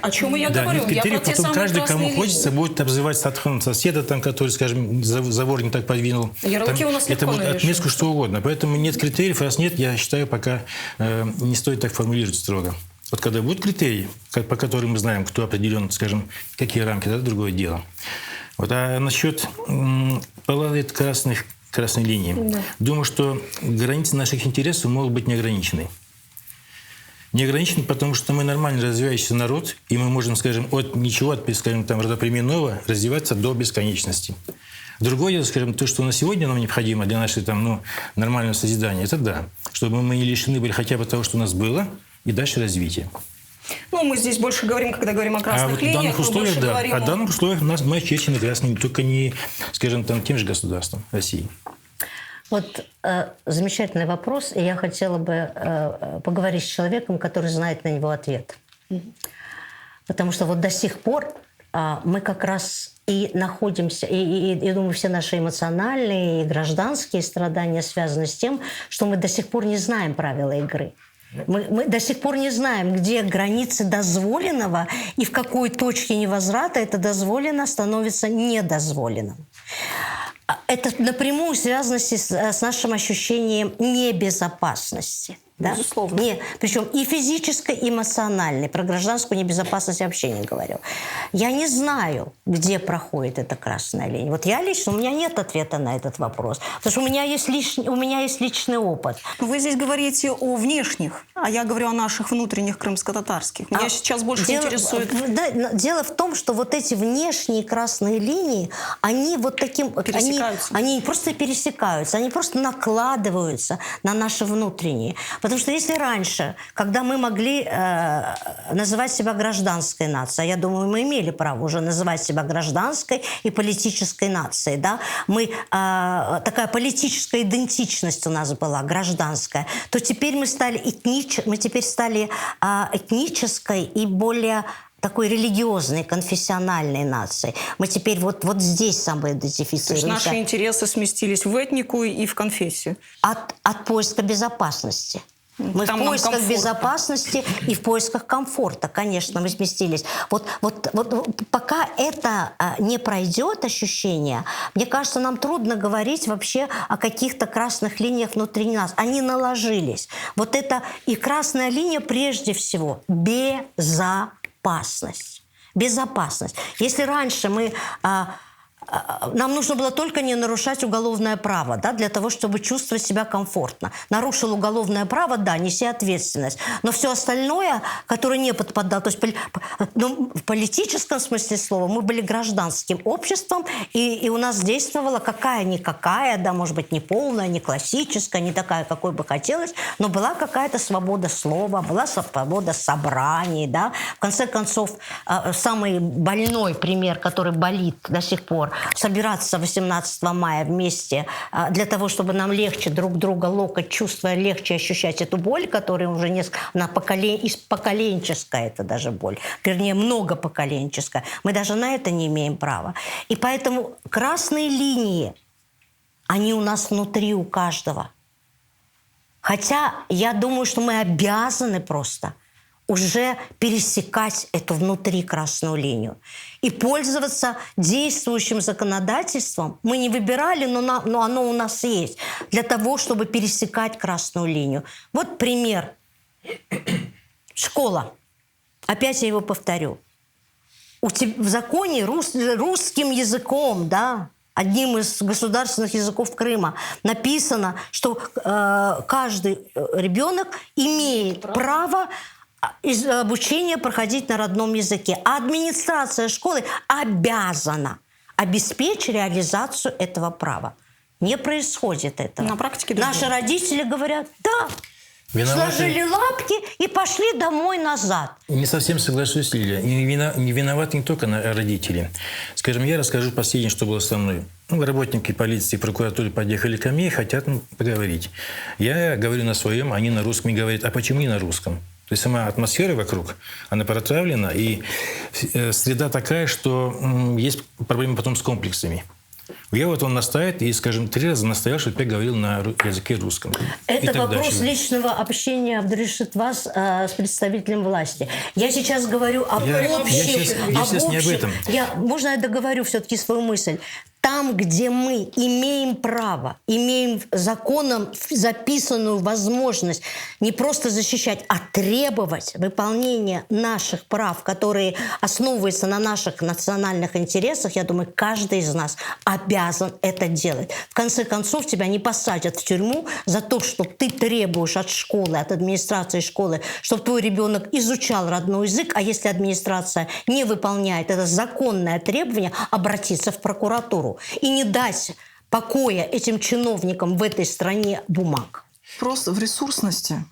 О чем я Да, говорю? нет критериев, Я про те потом самые каждый, кому красные хочется, линии. будет обзывать садханом соседа, который, скажем, забор не так подвинул. Ярлыки у нас это легко будет навешивать. отместку что угодно. Поэтому нет критериев. Раз нет, я считаю, пока не стоит так формулировать строго. Вот когда будут критерии, по которым мы знаем, кто определен, скажем, какие рамки, это другое дело. Вот. А насчет красной линии. Да. Думаю, что границы наших интересов могут быть неограничены. Не ограничены, потому что мы нормально развивающийся народ, и мы можем, скажем, от родоплеменного развиваться до бесконечности. Другое дело, скажем, то, что на сегодня нам необходимо для нашего нормального созидания, это да, чтобы мы не лишены были хотя бы того, что у нас было, и дальше развития. Мы здесь больше говорим, когда говорим о красных вот линиях. в данных условиях, мы больше говорим в данных условиях мы очерчены красными, только не, скажем, тем же государством России. Вот замечательный вопрос, и я хотела бы поговорить с человеком, который знает на него ответ. Потому что вот до сих пор мы как раз и находимся, и думаю, все наши эмоциональные и гражданские страдания связаны с тем, что мы до сих пор не знаем правила игры. Мы до сих пор не знаем, где границы дозволенного и в какой точке невозврата это дозволено становится недозволенным. Это напрямую связано с нашим ощущением небезопасности. Да? Безусловно. Причем и физической, и эмоциональной. Про гражданскую небезопасность я вообще не говорю. Я не знаю, где проходит эта красная линия. Вот я лично, у меня нет ответа на этот вопрос. Потому что у меня есть личный опыт. Вы здесь говорите о внешних, а я говорю о наших внутренних крымско-татарских. Меня сейчас больше интересует... Дело в том, что вот эти внешние красные линии, они вот таким... Пересекаются. Они просто пересекаются, они просто накладываются на наши внутренние. Потому что если раньше, когда мы могли называть себя гражданской нацией, а я думаю, мы имели право уже называть себя гражданской и политической нацией, да, такая политическая идентичность у нас была, гражданская, то теперь мы стали этнической и более такой религиозной, конфессиональной нацией. Мы теперь вот здесь самоидентифицируемся. То есть наши интересы сместились в этнику и в конфессию. От поиска безопасности. Мы Там в нам поисках комфортно. безопасности и в поисках комфорта, конечно, мы сместились. Вот пока это не пройдет ощущение, мне кажется, нам трудно говорить вообще о каких-то красных линиях внутри нас. Они наложились. Вот это и красная линия прежде всего – безопасность. Безопасность. Если раньше нам нужно было только не нарушать уголовное право, да, для того, чтобы чувствовать себя комфортно. Нарушил уголовное право, да, неси ответственность. Но все остальное, которое не подпадало, то есть в политическом смысле слова мы были гражданским обществом, и у нас действовала какая-никакая, да, может быть, не полная, не классическая, не такая, какой бы хотелось, но была какая-то свобода слова, была свобода собраний, да. В конце концов, самый больной пример, который болит до сих пор, собираться 18 мая вместе для того, чтобы нам легче друг друга локоть, чувствуя, легче ощущать эту боль, которая уже поколенческая, это даже боль, вернее, многопоколенческая. Мы даже на это не имеем права. И поэтому красные линии, они у нас внутри у каждого. Хотя я думаю, что мы обязаны просто уже пересекать эту внутри красную линию и пользоваться действующим законодательством. Мы не выбирали, но оно у нас есть для того, чтобы пересекать красную линию. Вот пример. Школа. Опять я его повторю. В законе русским языком, да, одним из государственных языков Крыма написано, что каждый ребенок имеет право обучение проходить на родном языке. А администрация школы обязана обеспечить реализацию этого права. Не происходит этого. На практике наши родители говорят, да, сложили лапки и пошли домой назад. Не совсем соглашусь, Лилия. Не виноваты не только родители. Скажем, я расскажу последнее, что было со мной. Работники полиции и прокуратуры подъехали ко мне и хотят поговорить. Я говорю на своем, они на русском и говорят, а почему не на русском? То есть сама атмосфера вокруг, она протравлена, и среда такая, что есть проблемы потом с комплексами. Я он настаивает, и, скажем, 3 раза настоял, что я говорил на языке русском. Это вопрос личного общения, Абдуришит, вас с представителем власти. Я сейчас говорю об общем. Я сейчас не об этом. Можно я договорю все-таки свою мысль? Там, где мы имеем право, имеем законом записанную возможность не просто защищать, а требовать выполнения наших прав, которые основываются на наших национальных интересах, я думаю, каждый из нас обязан это делать. В конце концов, тебя не посадят в тюрьму за то, что ты требуешь от школы, от администрации школы, чтобы твой ребенок изучал родной язык, а если администрация не выполняет это законное требование, обратиться в прокуратуру и не дать покоя этим чиновникам в этой стране бумаг. Просто в ресурсности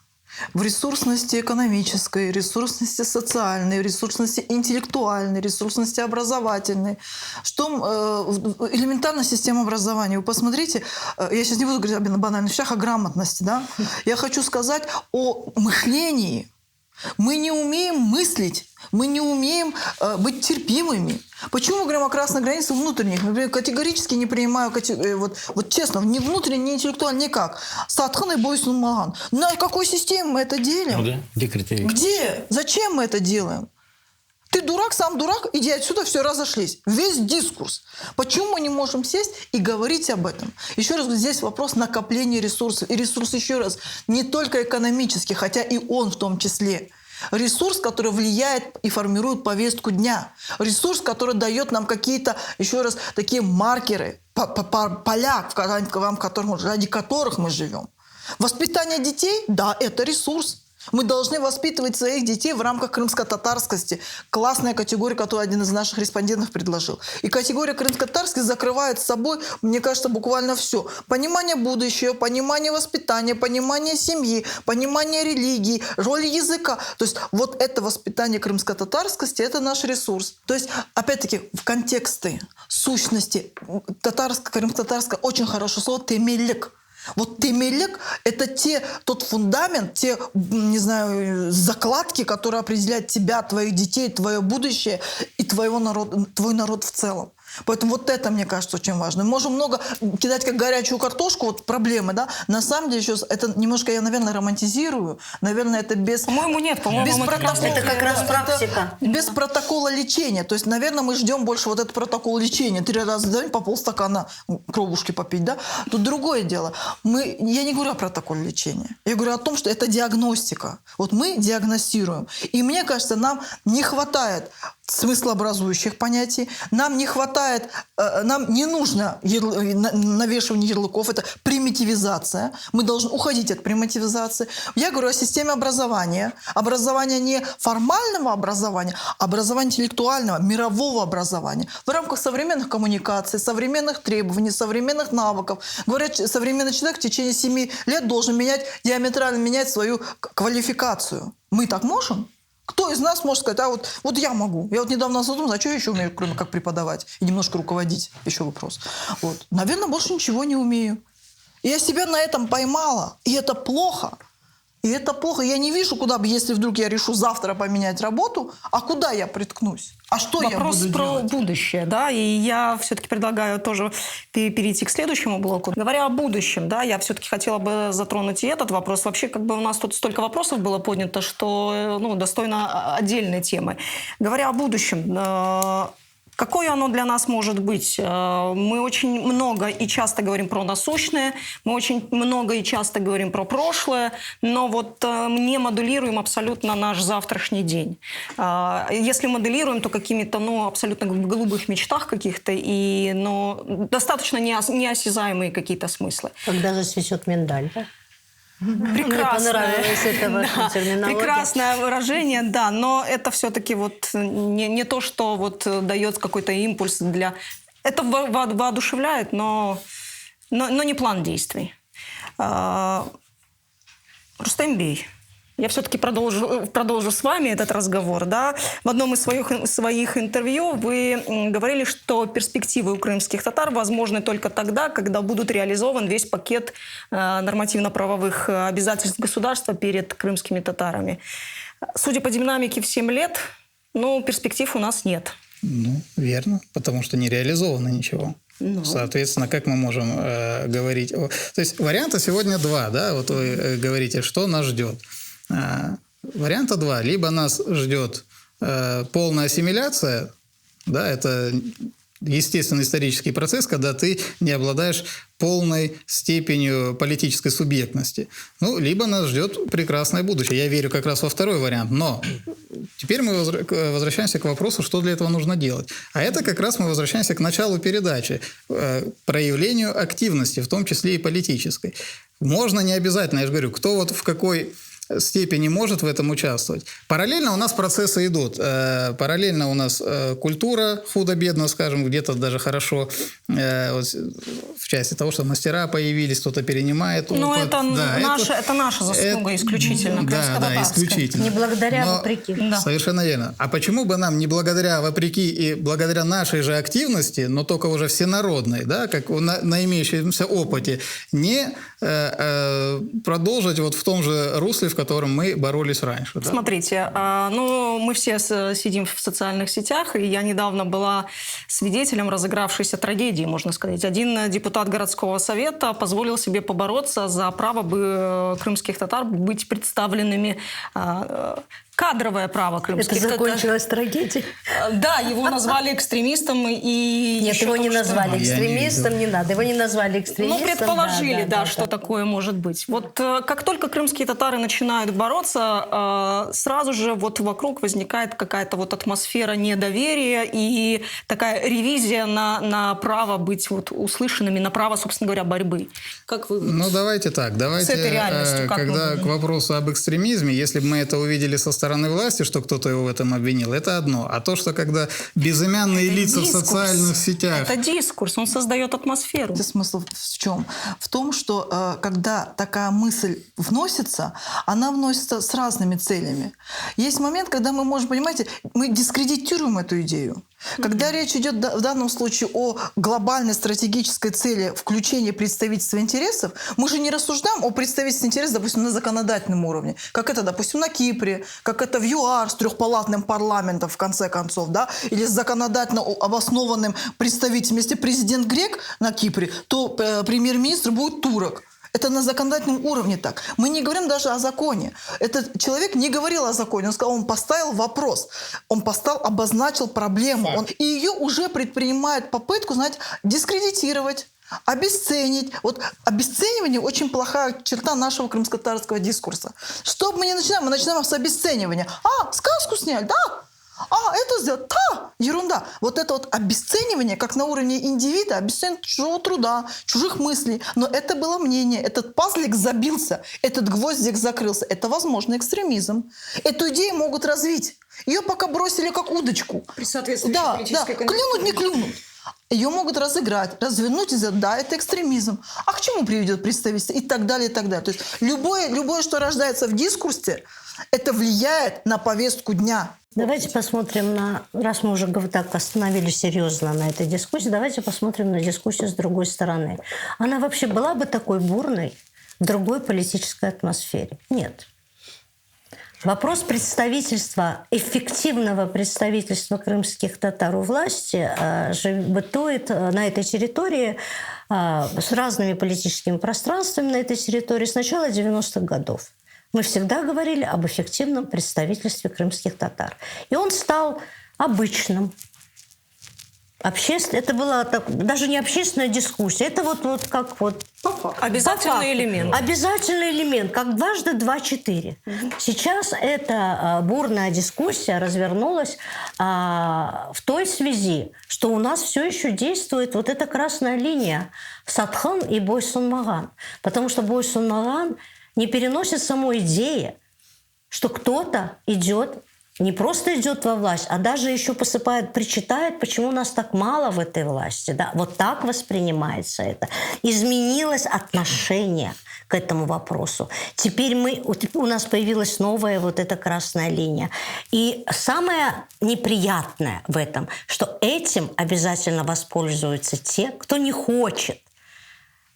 экономической, ресурсности социальной, ресурсности интеллектуальной, ресурсности образовательной. Что элементарная система образования. Вы посмотрите, я сейчас не буду говорить о банальных вещах, о грамотности. Да? Я хочу сказать о мышлении. Мы не умеем мыслить, мы не умеем быть терпимыми. Почему мы говорим о красной границе внутренних? Например, категорически не принимаю, вот честно, ни внутренне, ни интеллектуально, никак. Садхан и Бойсун Маган. На какой системе мы это делим? Да? Где критерии? Где? Зачем мы это делаем? Ты дурак, сам дурак, иди отсюда, все, разошлись. Весь дискурс. Почему мы не можем сесть и говорить об этом? Еще раз, здесь вопрос накопления ресурсов. И ресурс, еще раз, не только экономический, хотя и он в том числе. Ресурс, который влияет и формирует повестку дня. Ресурс, который дает нам какие-то, еще раз, такие маркеры, поля, ради которых мы живем. Воспитание детей, да, это ресурс. Мы должны воспитывать своих детей в рамках крымско-татарскости. Классная категория, которую один из наших респондентов предложил. И категория крымско-татарской закрывает с собой, мне кажется, буквально все. Понимание будущего, понимание воспитания, понимание семьи, понимание религии, роли языка. То есть вот это воспитание крымско-татарскости – это наш ресурс. То есть, опять-таки, в контексте, сущности, крымско-татарское очень хорошее слово «темелек». Вот темелек – это тот фундамент, те, не знаю, закладки, которые определяют тебя, твоих детей, твое будущее и твой народ в целом. Поэтому вот это, мне кажется, очень важно. Мы можем много кидать как горячую картошку, вот проблемы, да. На самом деле, сейчас это немножко я, наверное, романтизирую. Наверное, это без... По-моему, нет. По-моему, без это протокола. Это как раз практика. Без протокола лечения. То есть, наверное, мы ждем больше вот этот протокол лечения. 3 раза в день по полстакана кровушки попить, да. Тут другое дело. Я не говорю о протоколе лечения. Я говорю о том, что это диагностика. Вот мы диагностируем. И мне кажется, нам не хватает смыслообразующих понятий, нам не хватает, нам не нужно навешивание ярлыков, это примитивизация. Мы должны уходить от примитивизации. Я говорю о системе образования. Образования не формального образования, а образования интеллектуального, мирового образования. В рамках современных коммуникаций, современных требований, современных навыков. Говорят, современный человек в течение 7 лет должен диаметрально менять свою квалификацию. Мы так можем? Кто из нас может сказать, вот я могу. Я вот недавно задумалась, а что я еще умею, кроме как преподавать и немножко руководить? Еще вопрос. Вот. Наверное, больше ничего не умею. И я себя на этом поймала. И это плохо. И это плохо. Я не вижу, куда бы, если вдруг я решу завтра поменять работу, а куда я приткнусь? А что я буду делать? Вопрос про будущее, да, и я все-таки предлагаю тоже перейти к следующему блоку. Говоря о будущем, да, я все-таки хотела бы затронуть и этот вопрос. Вообще, как бы у нас тут столько вопросов было поднято, что, достойно отдельной темы. Говоря о будущем, какое оно для нас может быть? Мы очень много и часто говорим про насущное, мы очень много и часто говорим про прошлое, но вот не моделируем абсолютно наш завтрашний день. Если моделируем, то какими-то, абсолютно голубых мечтах каких-то, но достаточно неосязаемые какие-то смыслы. Когда засвечет миндаль, да? Прекрасное, Мне понравилась эта ваша терминология. прекрасное выражение, да, но это все-таки вот не то, что вот дает какой-то импульс для... Это воодушевляет, но не план действий. Рустем Бей, я все-таки продолжу с вами этот разговор. Да? В одном из своих интервью вы говорили, что перспективы у крымских татар возможны только тогда, когда будут реализован весь пакет нормативно-правовых обязательств государства перед крымскими татарами. Судя по динамике в 7 лет, перспектив у нас нет. Верно, потому что не реализовано ничего. Соответственно, как мы можем говорить... То есть варианта сегодня 2, да? Вот вы говорите, что нас ждет. Варианта 2. Либо нас ждет полная ассимиляция, да, это естественный исторический процесс, когда ты не обладаешь полной степенью политической субъектности. Либо нас ждет прекрасное будущее. Я верю как раз во второй вариант. Но теперь мы возвращаемся к вопросу, что для этого нужно делать. А это как раз мы возвращаемся к началу передачи, проявлению активности, в том числе и политической. Можно не обязательно, я же говорю, кто вот в какой степени может в этом участвовать. Параллельно у нас процессы идут. Параллельно у нас культура худо-бедно, скажем, где-то даже хорошо, в части того, что мастера появились, кто-то перенимает опыт. Это наша заслуга исключительно. Да, исключительно. Не благодаря, а вопреки. Да. Совершенно верно. А почему бы нам не благодаря, вопреки и благодаря нашей же активности, но только уже всенародной, да, как на имеющемся опыте, не продолжить вот в том же русле, в котором мы боролись раньше. Да? Смотрите, мы все сидим в социальных сетях, и я недавно была свидетелем разыгравшейся трагедии, можно сказать. Один депутат городского совета позволил себе побороться за право крымских татар быть представленными, кадровое право крымских татар. Это закончилось трагедией? Да, его назвали экстремистом. Нет, его не назвали экстремистом, не надо. Его не назвали экстремистом. Предположили, что такое может быть. Вот как только крымские татары начинают бороться, сразу же вот вокруг возникает какая-то вот атмосфера недоверия и такая ревизия на право быть вот услышанными, на право, собственно говоря, борьбы. Как вы... давайте так. Давайте, с этой реальностью, когда к вопросу об экстремизме, если бы мы это увидели со стороны власти, что кто-то его в этом обвинил, это одно. А то, что когда безымянные лица в социальных сетях... Это дискурс, он создает атмосферу. Смысл в чем? В том, что когда такая мысль вносится, она вносится с разными целями. Есть момент, когда мы можем, понимаете, мы дискредитируем эту идею. Когда речь идет в данном случае о глобальной стратегической цели включения представительства интересов, мы же не рассуждаем о представительстве интересов, допустим, на законодательном уровне, как это, допустим, на Кипре, как это в ЮАР с трехпалатным парламентом, в конце концов, да, или с законодательно обоснованным представителем. Если президент грек на Кипре, то премьер-министр будет турок. Это на законодательном уровне так. Мы не говорим даже о законе. Этот человек не говорил о законе. Он сказал, он поставил вопрос. Он обозначил проблему. И ее уже предпринимает попытку, знаете, дискредитировать, обесценить. Вот обесценивание очень плохая черта нашего крымско-татарского дискурса. Что мы не начинаем? Мы начинаем с обесценивания. Сказку сняли, да? Это сделать, ерунда. Вот это вот обесценивание, как на уровне индивида, обесценивание чужого труда, чужих мыслей. Но это было мнение. Этот пазлик забился, этот гвоздик закрылся. Это, возможно, экстремизм. Эту идею могут развить. Ее пока бросили как удочку. При соответствующей политической конъюнктуре. Клюнуть, не клюнуть. Ее могут разыграть, развернуть и сказать, да, это экстремизм. А к чему приведет представительство? И так далее, и так далее. То есть любое, что рождается в дискурсе, это влияет на повестку дня. Давайте посмотрим раз мы уже так остановились серьезно на этой дискуссии, давайте посмотрим на дискуссию с другой стороны. Она вообще была бы такой бурной в другой политической атмосфере? Нет. Вопрос представительства, эффективного представительства крымских татар у власти бытует на этой территории с разными политическими пространствами на этой территории с начала 90-х годов. Мы всегда говорили об эффективном представительстве крымских татар. И он стал обычным. Это была даже не общественная дискуссия, это как обязательный элемент. Обязательный элемент, как дважды 2 – 4. Сейчас эта бурная дискуссия развернулась в той связи, что у нас все еще действует вот эта красная линия Сатхан и Бойсун-Маган. Потому что Бойсун-Маган не переносит самой идеи, что кто-то идет, не просто идет во власть, а даже еще причитает, почему нас так мало в этой власти. Да? Вот так воспринимается это. Изменилось отношение к этому вопросу. Теперь у нас появилась новая вот эта красная линия. И самое неприятное в этом, что этим обязательно воспользуются те, кто не хочет.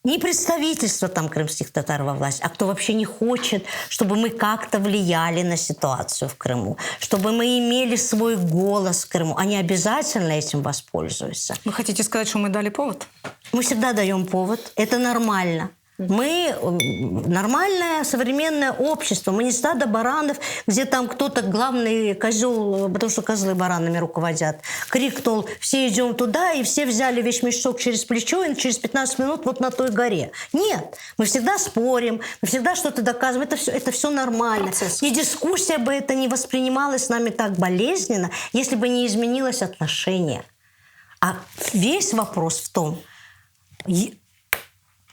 Не представительство там крымских татар во власть, а кто вообще не хочет, чтобы мы как-то влияли на ситуацию в Крыму, чтобы мы имели свой голос в Крыму. Они обязательно этим воспользуются. Вы хотите сказать, что мы дали повод? Мы всегда даем повод. Это нормально. Мы нормальное современное общество. Мы не стадо баранов, где там кто-то главный козел, потому что козлы баранами руководят, крикнул, все идем туда, и все взяли вещмешок через плечо, и через 15 минут вот на той горе. Нет, мы всегда спорим, мы всегда что-то доказываем. Это все нормально. Процесс. И дискуссия бы это не воспринималась с нами так болезненно, если бы не изменилось отношение. А весь вопрос в том,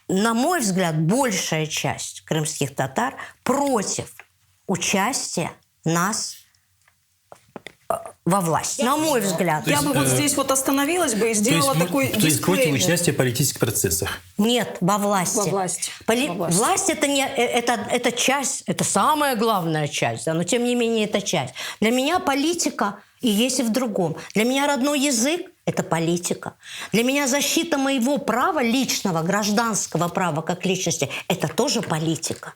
на мой взгляд, большая часть крымских татар против участия нас во власти. На мой взгляд. Я бы вот здесь остановилась бы и сделала такой дисклеймер. То есть против участия в политических процессах? Нет, во власти. Во власти. Власть это часть, это самая главная часть, да, но тем не менее это часть. Для меня политика и есть и в другом. Для меня родной язык – это политика. Для меня защита моего права, личного, гражданского права как личности – это тоже политика.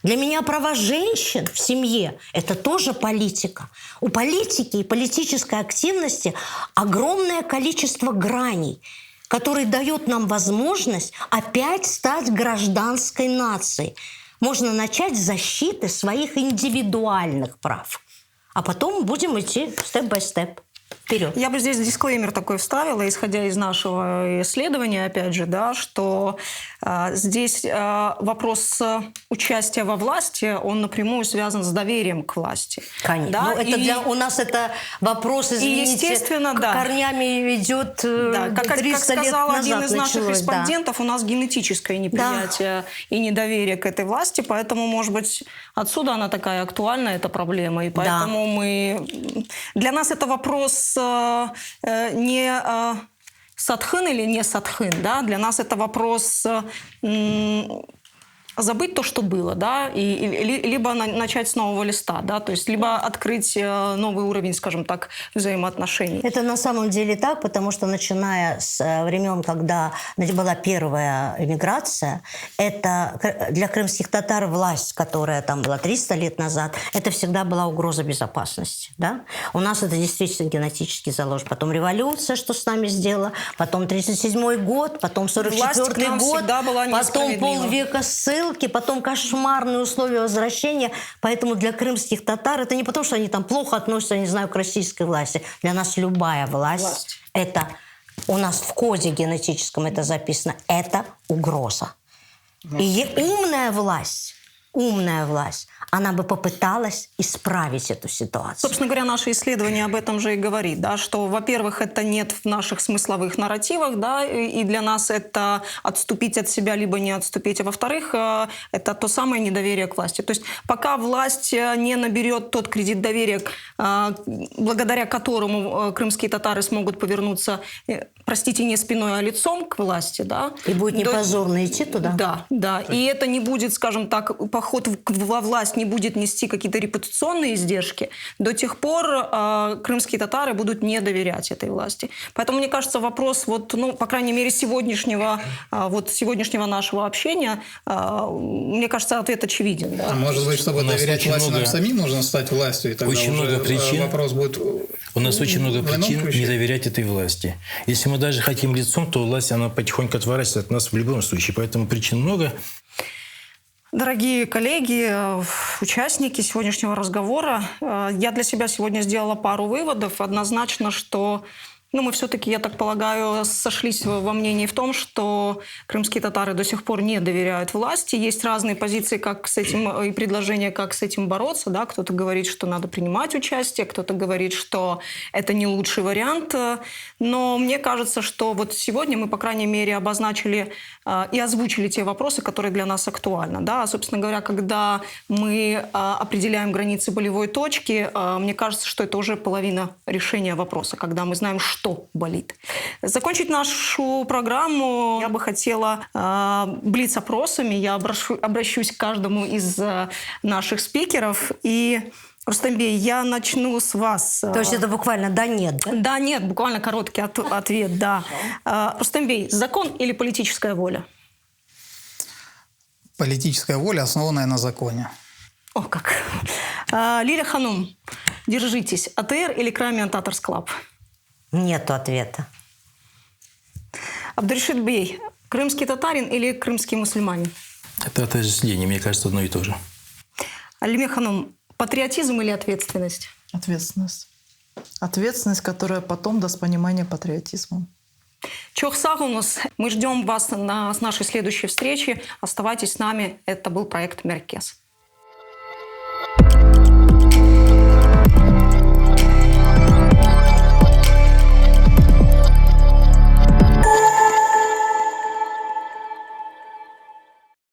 Для меня права женщин в семье – это тоже политика. У политики и политической активности огромное количество граней, которые дают нам возможность опять стать гражданской нацией. Можно начать с защиты своих индивидуальных прав. А потом будем идти степ-бай-степ. Вперед. Я бы здесь дисклеймер такой вставила, исходя из нашего исследования, опять же, да, что здесь вопрос участия во власти, он напрямую связан с доверием к власти. Конечно. Да? У нас это вопрос, извините, естественно, да. корнями идет 300 как сказал лет назад один из наших началось, респондентов, у нас генетическое неприятие и недоверие к этой власти, поэтому, может быть, отсюда она такая актуальная, эта проблема, и поэтому для нас это вопрос не садхын или не садхын, да? Для нас это вопрос забыть то, что было, да, либо начать с нового листа, да, то есть либо открыть новый уровень, скажем так, взаимоотношений. Это на самом деле так, потому что начиная с времен, когда была первая эмиграция, это для крымских татар власть, которая там была 300 лет назад, это всегда была угроза безопасности. Да? У нас это действительно генетически заложено. Потом революция, что с нами сделала, потом 1937 год, потом 1944 год, потом полвека ссылки, потом кошмарные условия возвращения. Поэтому для крымских татар это не потому, что они там плохо относятся, не знаю, к российской власти. Для нас любая власть. Это у нас в коде генетическом это записано. Это угроза. И умная власть, она бы попыталась исправить эту ситуацию. Собственно говоря, наше исследование об этом же и говорит, да, что, во-первых, это нет в наших смысловых нарративах, да, и для нас это отступить от себя, либо не отступить, а во-вторых, это то самое недоверие к власти. То есть пока власть не наберет тот кредит доверия, благодаря которому крымские татары смогут повернуться, простите, не спиной, а лицом к власти, да. И будет не позорно идти туда? Да, да. И это не будет, скажем так, поход во власть не будет нести какие-то репутационные издержки. До тех пор крымские татары будут не доверять этой власти. Поэтому, мне кажется, вопрос, вот, ну, по крайней мере, сегодняшнего нашего общения, мне кажется, ответ очевиден. Да? Может быть, чтобы доверять власти, нам самим нужно стать властью, и тогда очень уже много причин. Вопрос будет... У нас очень много причин не доверять этой власти. Если мы даже хотим лицом, то власть, она потихоньку отворачивается от нас в любом случае. Поэтому причин много. Дорогие коллеги, участники сегодняшнего разговора, я для себя сегодня сделала пару выводов. Однозначно, что мы все-таки, я так полагаю, сошлись во мнении в том, что крымские татары до сих пор не доверяют власти. Есть разные позиции, как с этим, и предложения, как с этим бороться. Да? Кто-то говорит, что надо принимать участие, кто-то говорит, что это не лучший вариант. Но мне кажется, что вот сегодня мы, по крайней мере, обозначили и озвучили те вопросы, которые для нас актуальны. Да? Собственно говоря, когда мы определяем границы болевой точки, мне кажется, что это уже половина решения вопроса, когда мы знаем, что болит. Закончить нашу программу я бы хотела блиц-опросами. Я обращусь к каждому из наших спикеров. И, Рустембей, я начну с вас. То есть это буквально «да-нет», да? Да-нет, буквально короткий ответ, да. Рустембей, закон или политическая воля? Политическая воля, основанная на законе. О, как. Лиля Ханум, держитесь. АТР или Краймиан Татарс Клаб? Нету ответа. Абдуришид Бей, крымский татарин или крымский мусульманин? Это отождествление, мне кажется, одно и то же. Алиме Ханум, патриотизм или ответственность? Ответственность. Ответственность, которая потом даст понимание патриотизму. Чохсагунус, мы ждем вас на нашей следующей встрече. Оставайтесь с нами. Это был проект «Меркес».